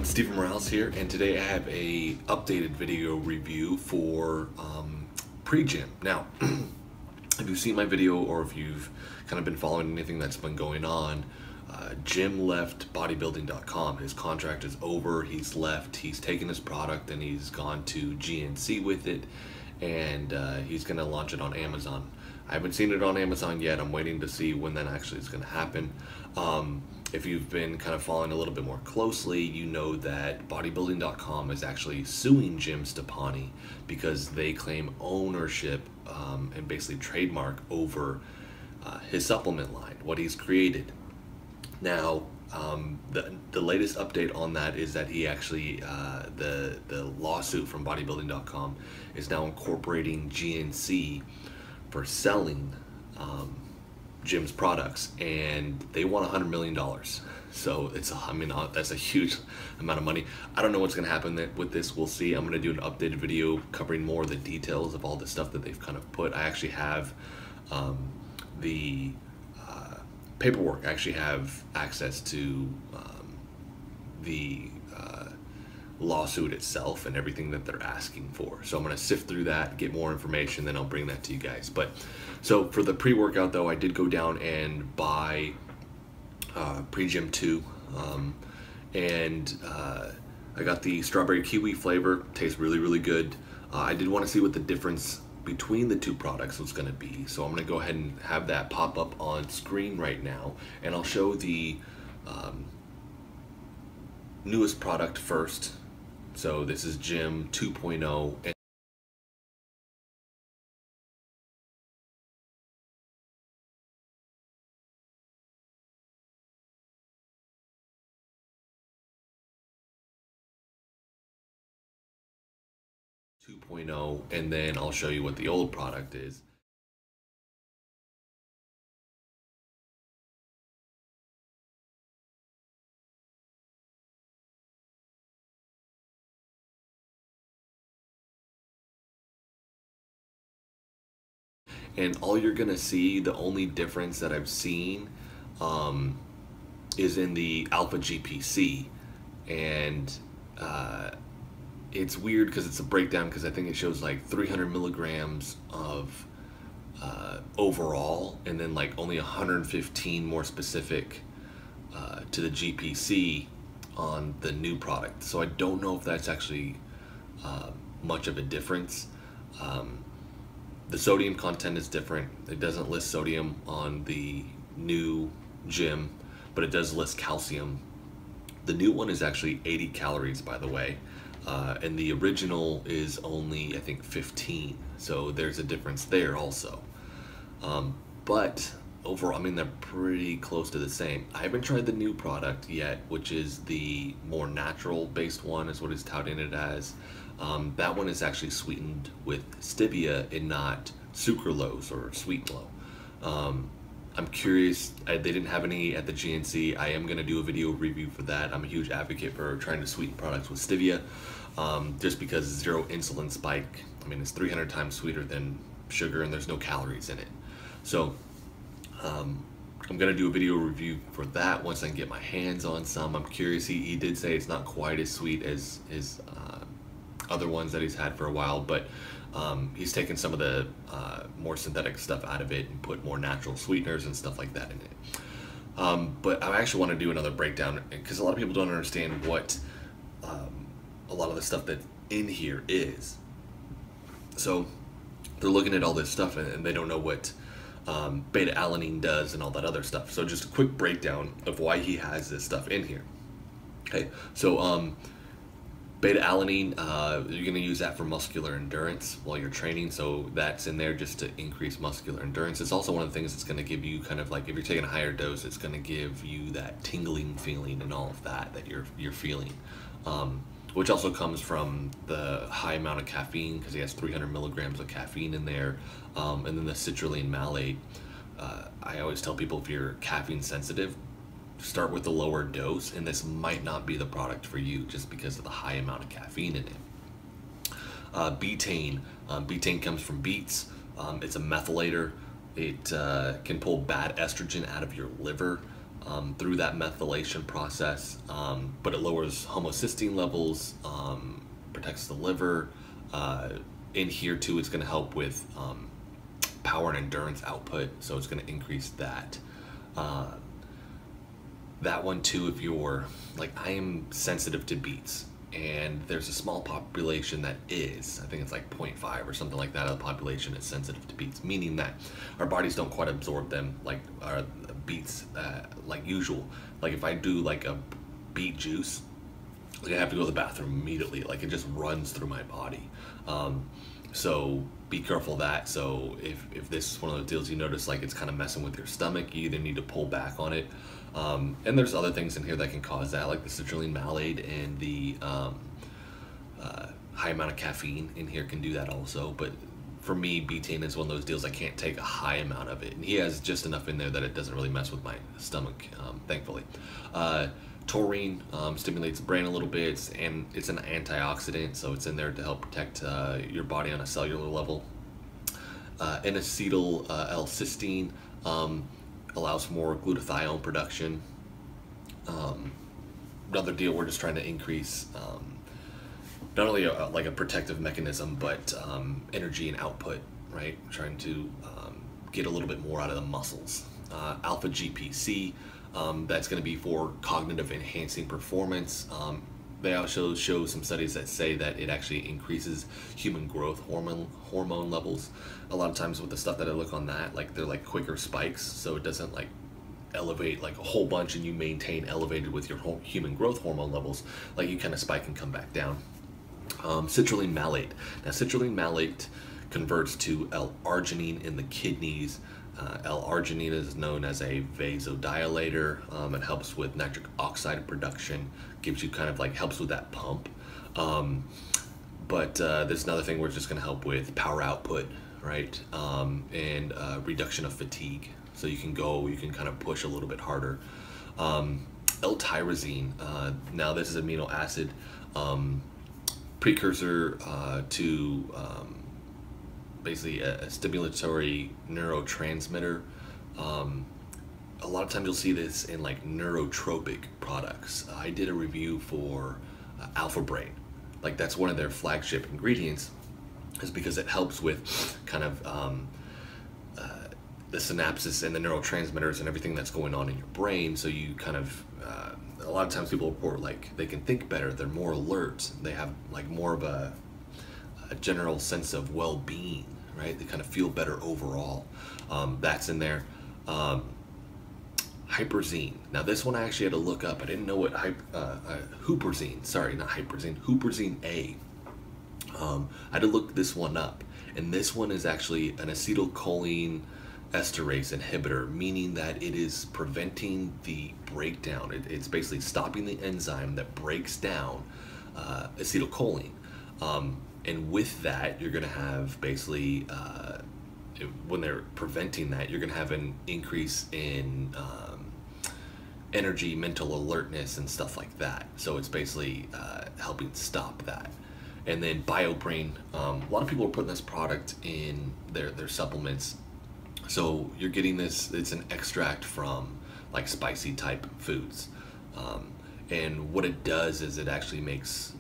everyone, Stephen Morales here, and today I have a updated video review for pre-gym. Now, if you've seen my video or if you've kind of been following anything that's been going on, Jim left bodybuilding.com. His contract is over, he's left, he's taken his product and he's gone to GNC with it, and he's going to launch it on Amazon. I haven't seen it on Amazon yet. I'm waiting to see when that actually is going to happen. If you've been kind of following a little bit more closely, you know that bodybuilding.com is actually suing Jim Stoppani because they claim ownership and basically trademark over his supplement line, what he's created. Now, the latest update on that is that he actually, the lawsuit from bodybuilding.com is now incorporating GNC for selling Jim's products, and they want $100 million. So it's, I mean, that's a huge amount of money. I don't know what's going to happen with this. We'll see. I'm going to do an updated video covering more of the details of all the stuff that they've kind of put. I actually have the paperwork. I actually have access to the lawsuit itself and everything that they're asking for. So I'm going to sift through that, get more information, then I'll bring that to you guys. But so for the pre-workout though, I did go down and buy pre-gym 2, and I got the strawberry kiwi flavor. Tastes really good. I did want to see what the difference between the two products was going to be, so I'm going to go ahead and have that pop up on screen right now, and I'll show the newest product first. So this is Jim 2.0, and and then I'll show you what the old product is. And all you're gonna see, the only difference that I've seen is in the alpha GPC, and it's weird because it's a breakdown, because I think it shows like 300 milligrams of overall, and then like only 115 more specific to the GPC on the new product. So I don't know if that's actually much of a difference. The sodium content is different. It doesn't list sodium on the new Jim, but it does list calcium. The new one is actually 80 calories, by the way, and the original is only, I think, 15. So there's a difference there also. But overall, I mean, they're pretty close to the same. I haven't tried the new product yet, which is the more natural based one, is what it's touting it as. That one is actually sweetened with stevia and not sucralose or sweet low. I'm curious, they didn't have any at the GNC. I am going to do a video review for that. I'm a huge advocate for trying to sweeten products with stevia, just because zero insulin spike, I mean, it's 300 times sweeter than sugar and there's no calories in it. So I'm going to do a video review for that once I can get my hands on some. I'm curious. He did say it's not quite as sweet as his other ones that he's had for a while, but he's taken some of the more synthetic stuff out of it and put more natural sweeteners and stuff like that in it. But I actually want to do another breakdown, because a lot of people don't understand what a lot of the stuff that's in here is. So they're looking at all this stuff and they don't know what beta-alanine does and all that other stuff. So just a quick breakdown of why he has this stuff in here. Okay, so beta-alanine, you're going to use that for muscular endurance while you're training, so that's in there just to increase muscular endurance. It's also one of the things that's going to give you kind of like, if you're taking a higher dose, it's going to give you that tingling feeling and all of that you're feeling, which also comes from the high amount of caffeine, because he has 300 milligrams of caffeine in there, and then the citrulline malate. I always tell people, if you're caffeine sensitive, start with a lower dose, and this might not be the product for you just because of the high amount of caffeine in it. Betaine. Betaine comes from beets. It's a methylator. It can pull bad estrogen out of your liver. through that methylation process, but it lowers homocysteine levels, protects the liver. In here too, it's going to help with power and endurance output, so it's going to increase that. That one too, if you're like, I am sensitive to beets, and there's a small population that is, I think it's like 0.5 or something like that of the population is sensitive to beets, meaning that our bodies don't quite absorb them like our beets like usual. Like if I do like a beet juice, like I have to go to the bathroom immediately, like it just runs through my body. So be careful of that. So if this is one of those deals you notice like it's kind of messing with your stomach, you either need to pull back on it. And there's other things in here that can cause that, like the citrulline malate and the high amount of caffeine in here can do that also. But for me, betaine is one of those deals I can't take a high amount of it. And he has just enough in there that it doesn't really mess with my stomach, thankfully. Taurine stimulates the brain a little bit, and it's an antioxidant, so it's in there to help protect your body on a cellular level. N-acetyl L-cysteine allows for more glutathione production. Another deal, we're just trying to increase not only like a protective mechanism, but energy and output, right? Trying to get a little bit more out of the muscles. Alpha GPC, that's going to be for cognitive enhancing performance. They also show some studies that say that it actually increases human growth hormone levels. A lot of times with the stuff that I look on that, like they're like quicker spikes, so it doesn't like elevate like a whole bunch and you maintain elevated with your human growth hormone levels. Like you kind of spike and come back down. Citrulline malate. Now citrulline malate converts to L-arginine in the kidneys. L-arginine is known as a vasodilator. It helps with nitric oxide production, gives you kind of like, helps with that pump. But there's another thing where it's just going to help with power output, right? And reduction of fatigue. So you can kind of push a little bit harder. L-tyrosine, now this is amino acid, precursor to basically a stimulatory neurotransmitter. A lot of times you'll see this in like neurotropic products. I did a review for Alpha Brain. Like that's one of their flagship ingredients, is because it helps with kind of the synapses and the neurotransmitters and everything that's going on in your brain. So you kind of, a lot of times people report like they can think better, they're more alert, they have like more of a general sense of well-being, right? They kind of feel better overall. That's in there. Hyperzine. Now this one I actually had to look up. I didn't know what Huperzine, sorry, not Hyperzine, Huperzine A. I had to look this one up, and this one is actually an acetylcholine esterase inhibitor, meaning that it is preventing the breakdown. It's basically stopping the enzyme that breaks down acetylcholine. And with that, you're going to have basically, when they're preventing that, you're going to have an increase in energy, mental alertness, and stuff like that. So it's basically helping stop that. And then BioBrain, a lot of people are putting this product in their supplements. So you're getting this, it's an extract from like spicy type foods. And what it does is it actually makes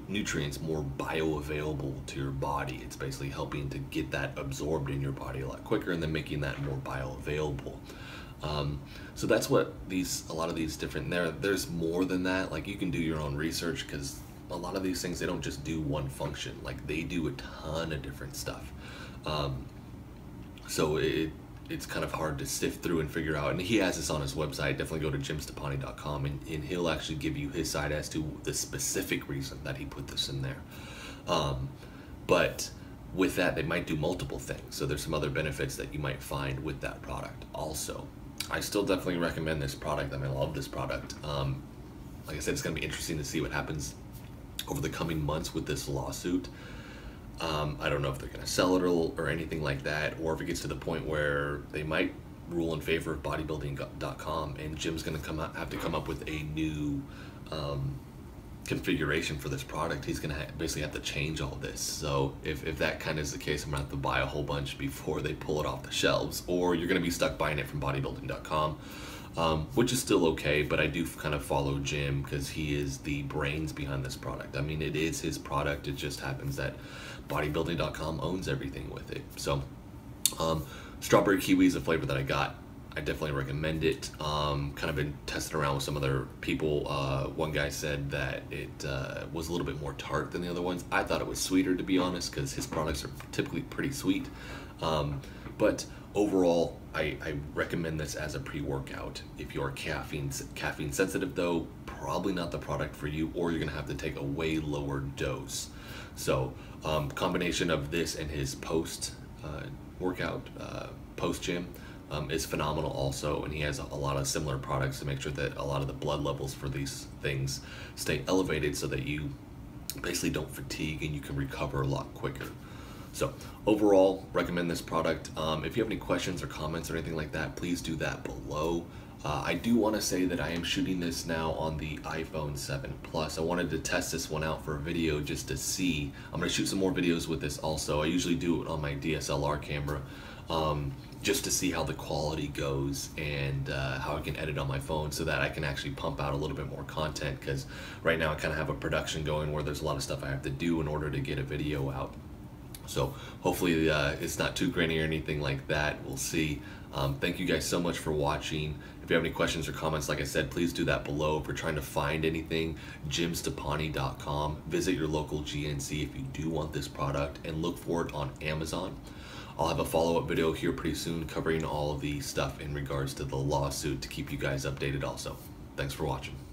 nutrients more bioavailable to your body. It's basically helping to get that absorbed in your body a lot quicker, and then making that more bioavailable. So that's what a lot of these different, there's more than that. Like you can do your own research, because a lot of these things, they don't just do one function. Like they do a ton of different stuff. So it's kind of hard to sift through and figure out. And he has this on his website. Definitely go to jimstepani.com, and he'll actually give you his side as to the specific reason that he put this in there. But with that, they might do multiple things. So there's some other benefits that you might find with that product also. I still definitely recommend this product. I mean, I love this product. Like I said, it's going to be interesting to see what happens over the coming months with this lawsuit. I don't know if they're going to sell it or anything like that, or if it gets to the point where they might rule in favor of bodybuilding.com, and Jim's going to have to come up with a new configuration for this product. He's going to basically have to change all this. So if that kind of is the case, I'm going to have to buy a whole bunch before they pull it off the shelves, or you're going to be stuck buying it from bodybuilding.com. which is still okay, but I do kind of follow Jim because he is the brains behind this product. I mean, it is his product. It just happens that bodybuilding.com owns everything with it. So strawberry kiwi is a flavor that I got. I definitely recommend it. Kind of been testing around with some other people. One guy said that it was a little bit more tart than the other ones. I thought it was sweeter, to be honest, because his products are typically pretty sweet. But overall, I recommend this as a pre-workout. If you're caffeine sensitive though, probably not the product for you, or you're gonna have to take a way lower dose. So combination of this and his post workout, post gym, is phenomenal also, and he has a lot of similar products to make sure that a lot of the blood levels for these things stay elevated so that you basically don't fatigue and you can recover a lot quicker. So overall, recommend this product. If you have any questions or comments or anything like that, please do that below. I do want to say that I am shooting this now on the iPhone 7 Plus. I wanted to test this one out for a video just to see. I'm going to shoot some more videos with this also. I usually do it on my DSLR camera just to see how the quality goes and how I can edit on my phone so that I can actually pump out a little bit more content, because right now I kind of have a production going where there's a lot of stuff I have to do in order to get a video out. So hopefully it's not too grainy or anything like that. We'll see. Thank you guys so much for watching. If you have any questions or comments, like I said, please do that below. If you're trying to find anything, jimstepani.com. Visit your local GNC if you do want this product, and look for it on Amazon. I'll have a follow-up video here pretty soon covering all of the stuff in regards to the lawsuit to keep you guys updated also. Thanks for watching.